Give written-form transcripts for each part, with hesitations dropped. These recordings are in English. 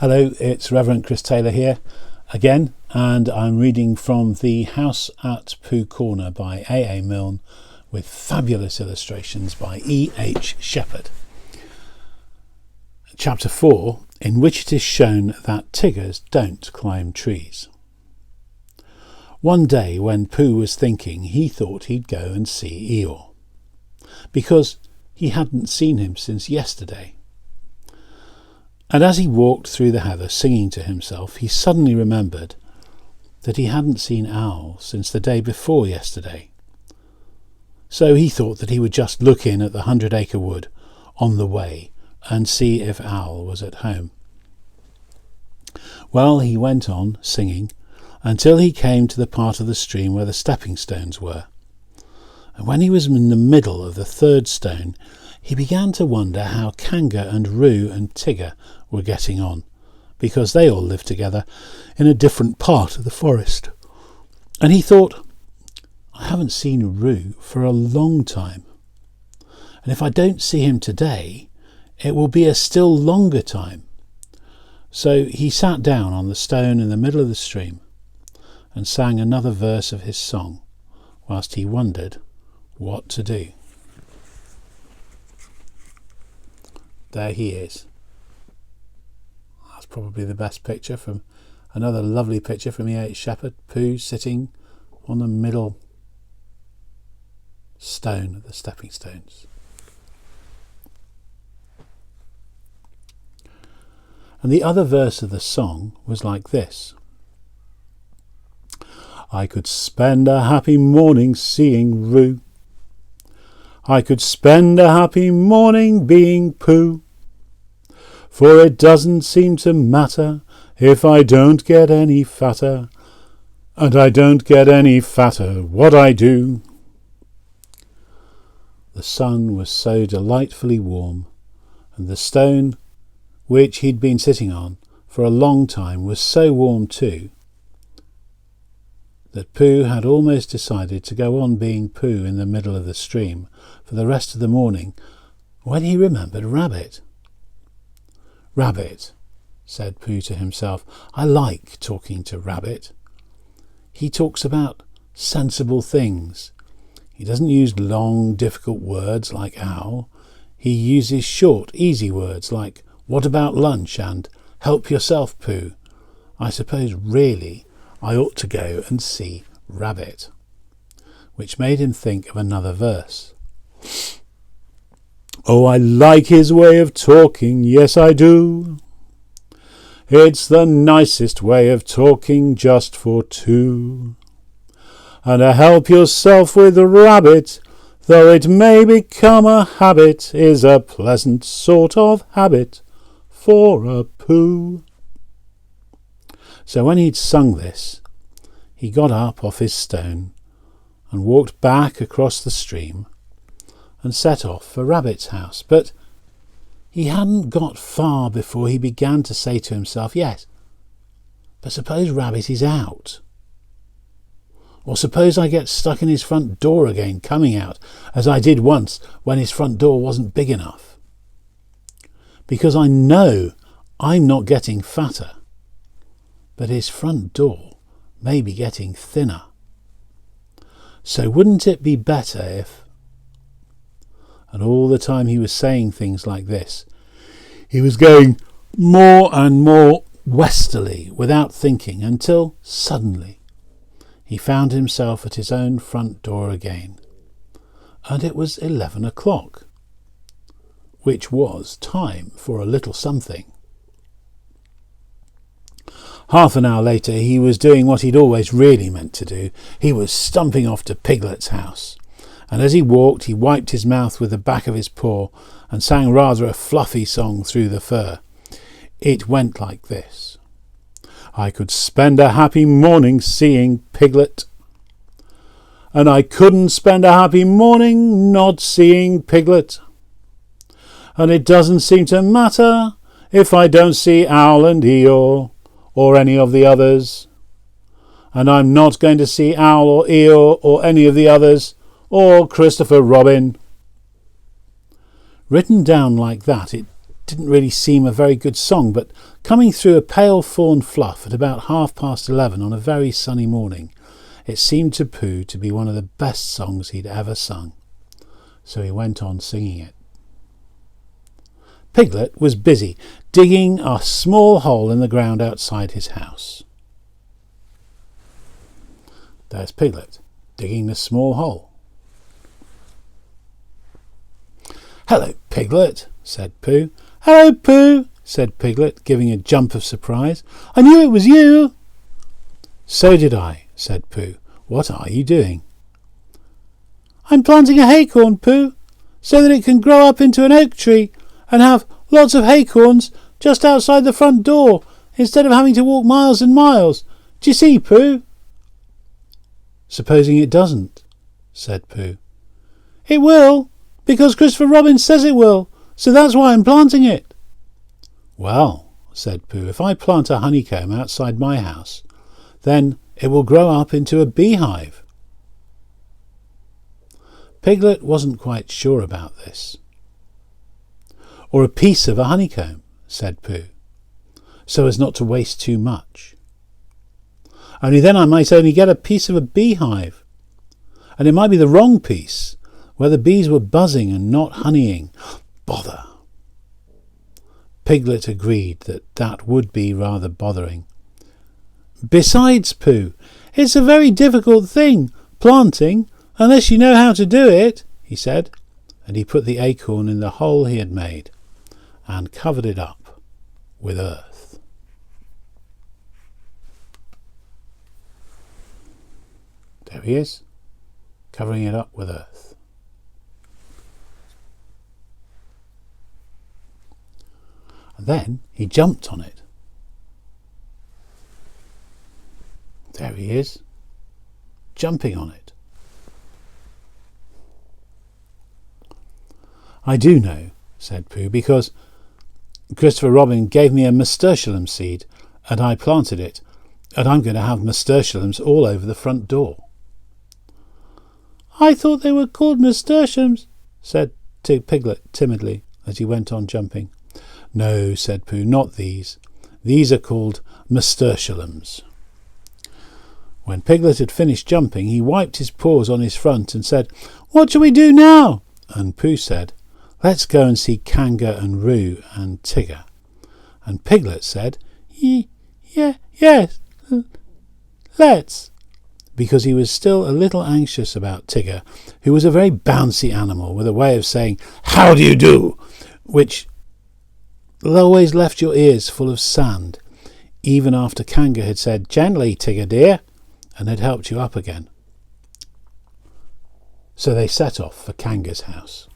Hello, it's Reverend Chris Taylor here again, and I'm reading from The House at Pooh Corner by AA Milne with fabulous illustrations by E.H. Shepherd. Chapter 4, in which it is shown that Tiggers don't climb trees. One day when Pooh was thinking, he thought he'd go and see Eeyore, because he hadn't seen him since yesterday. And as he walked through the heather singing to himself, he suddenly remembered that he hadn't seen Owl since the day before yesterday. So he thought that he would just look in at the 100-acre wood on the way and see if Owl was at home. Well, he went on singing until he came to the part of the stream where the stepping stones were. And when he was in the middle of the third stone, he began to wonder how Kanga and Roo and Tigger were getting on, because they all lived together in a different part of the forest. And he thought, I haven't seen Roo for a long time, and if I don't see him today, it will be a still longer time. So he sat down on the stone in the middle of the stream and sang another verse of his song, whilst he wondered what to do. There he is. That's probably the best picture from another lovely picture from E.H. Shepherd. Pooh sitting on the middle stone of the stepping stones. And the other verse of the song was like this. I could spend a happy morning seeing Roo. I could spend a happy morning being Pooh. For it doesn't seem to matter if I don't get any fatter, and I don't get any fatter what I do. The sun was so delightfully warm, and the stone which he'd been sitting on for a long time was so warm too, that Pooh had almost decided to go on being Pooh in the middle of the stream for the rest of the morning when he remembered Rabbit. Rabbit, said Pooh to himself, I like talking to Rabbit. He talks about sensible things. He doesn't use long, difficult words like Owl. He uses short, easy words like, what about lunch and help yourself, Pooh. I suppose really I ought to go and see Rabbit. Which made him think of another verse. Oh, I like his way of talking, yes I do. It's the nicest way of talking just for two. And to help yourself with Rabbit, though it may become a habit, is a pleasant sort of habit for a Pooh. So when he'd sung this, he got up off his stone and walked back across the stream and set off for Rabbit's house. But he hadn't got far before he began to say to himself, yes, but suppose Rabbit is out. Or suppose I get stuck in his front door again, coming out, as I did once when his front door wasn't big enough. Because I know I'm not getting fatter, but his front door may be getting thinner. So wouldn't it be better if... And all the time he was saying things like this, he was going more and more westerly without thinking, until suddenly he found himself at his own front door again. And it was 11 o'clock, which was time for a little something. Half an hour later he was doing what he'd always really meant to do. He was stumping off to Piglet's house. And as he walked, he wiped his mouth with the back of his paw and sang rather a fluffy song through the fur. It went like this. I could spend a happy morning seeing Piglet, and I couldn't spend a happy morning not seeing Piglet. And it doesn't seem to matter if I don't see Owl and Eeyore or any of the others. And I'm not going to see Owl or Eeyore or any of the others, or Christopher Robin. Written down like that, it didn't really seem a very good song, but coming through a pale fawn fluff at about 11:30 on a very sunny morning, it seemed to Pooh to be one of the best songs he'd ever sung. So he went on singing it. Piglet was busy digging a small hole in the ground outside his house. There's Piglet, digging the small hole. "Hello, Piglet," said Pooh. "Hello, Pooh," said Piglet, giving a jump of surprise. "I knew it was you." "So did I," said Pooh. "What are you doing?" "I'm planting a haycorn, Pooh, so that it can grow up into an oak tree and have lots of haycorns just outside the front door, instead of having to walk miles and miles. Do you see, Pooh?" "Supposing it doesn't," said Pooh. "It will, because Christopher Robin says it will, so that's why I'm planting it." "Well," said Pooh, "if I plant a honeycomb outside my house, then it will grow up into a beehive." Piglet wasn't quite sure about this. "Or a piece of a honeycomb," said Pooh, "so as not to waste too much. Only then I might only get a piece of a beehive, and it might be the wrong piece, where the bees were buzzing and not honeying. Bother." Piglet agreed that would be rather bothering. "Besides, Pooh, it's a very difficult thing, planting, unless you know how to do it," he said, and he put the acorn in the hole he had made and covered it up with earth. There he is, covering it up with earth. And then he jumped on it. There he is, jumping on it. "I do know," said Pooh, "because Christopher Robin gave me a nasturtium seed, and I planted it, and I'm going to have nasturtiums all over the front door." "I thought they were called nasturtiums," said Piglet timidly as he went on jumping. "No," said Pooh, "not these. These are called nasturtiums." When Piglet had finished jumping, he wiped his paws on his front and said, "What shall we do now?" And Pooh said, "Let's go and see Kanga and Roo and Tigger." And Piglet said, Yes, let's," because he was still a little anxious about Tigger, who was a very bouncy animal with a way of saying, "How do you do?" which always left your ears full of sand, even after Kanga had said, "Gently, Tigger dear," and had helped you up again. So they set off for Kanga's house.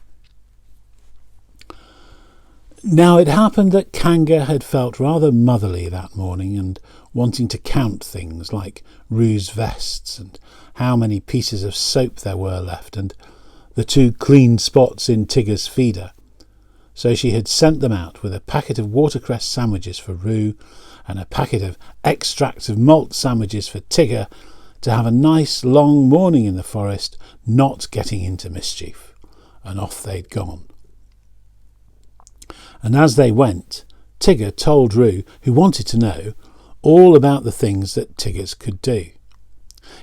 Now it happened that Kanga had felt rather motherly that morning, and wanting to count things like Roo's vests and how many pieces of soap there were left and the 2 clean spots in Tigger's feeder. So she had sent them out with a packet of watercress sandwiches for Roo and a packet of extract of malt sandwiches for Tigger, to have a nice long morning in the forest, not getting into mischief. And off they'd gone. And as they went, Tigger told Roo, who wanted to know, all about the things that Tiggers could do.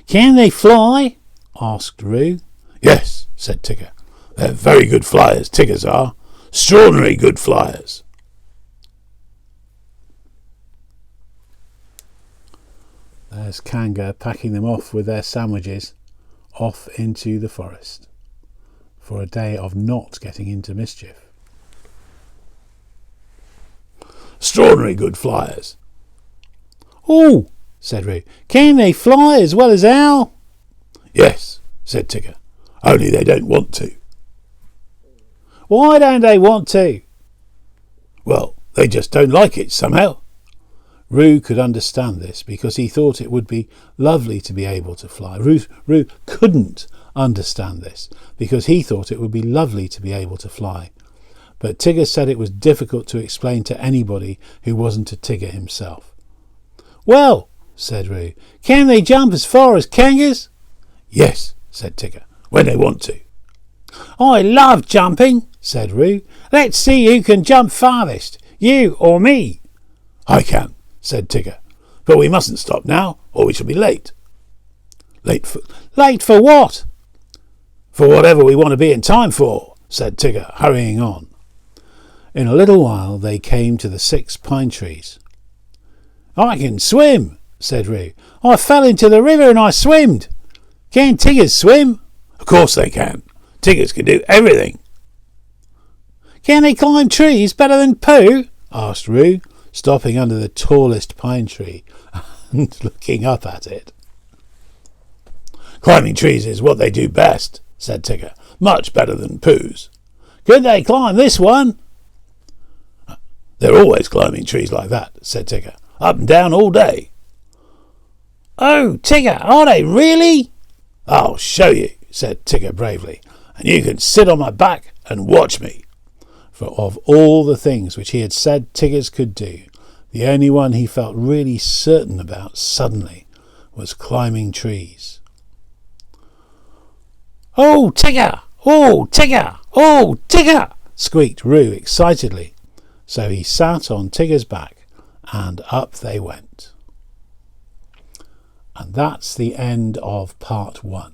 "Can they fly?" asked Roo. "Yes," said Tigger. "They're very good flyers, Tiggers are. Extraordinary good flyers." There's Kanga packing them off with their sandwiches off into the forest for a day of not getting into mischief. "Extraordinary good flyers." "Oh," said Roo, "can they fly as well as Owl?" "Yes," said Tigger, "only they don't want to." "Why don't they want to?" "Well, they just don't like it somehow." Roo could understand this because he thought it would be lovely to be able to fly. Roo couldn't understand this because he thought it would be lovely to be able to fly. But Tigger said it was difficult to explain to anybody who wasn't a Tigger himself. "Well," said Roo, "can they jump as far as Kangas?" "Yes," said Tigger, "when they want to." "I love jumping," said Roo. "Let's see who can jump farthest, you or me." "I can," said Tigger. "But we mustn't stop now, or we shall be late." Late for what?" "For whatever we want to be in time for," said Tigger, hurrying on. In a little while they came to the 6 pine trees. "I can swim," said Roo. "I fell into the river and I swimmed. Can Tiggers swim?" "Of course they can. Tiggers can do everything." "Can they climb trees better than Pooh?" asked Roo, stopping under the tallest pine tree and looking up at it. "Climbing trees is what they do best," said Tigger. "Much better than Pooh's." "Could they climb this one?" "They're always climbing trees like that," said Tigger. "Up and down all day." "Oh, Tigger, are they really?" "I'll show you," said Tigger bravely, "and you can sit on my back and watch me." For of all the things which he had said Tiggers could do, the only one he felt really certain about suddenly was climbing trees. "Oh, Tigger! Oh, Tigger! Oh, Tigger!" squeaked Roo excitedly. So he sat on Tigger's back, and up they went. And that's the end of part 1.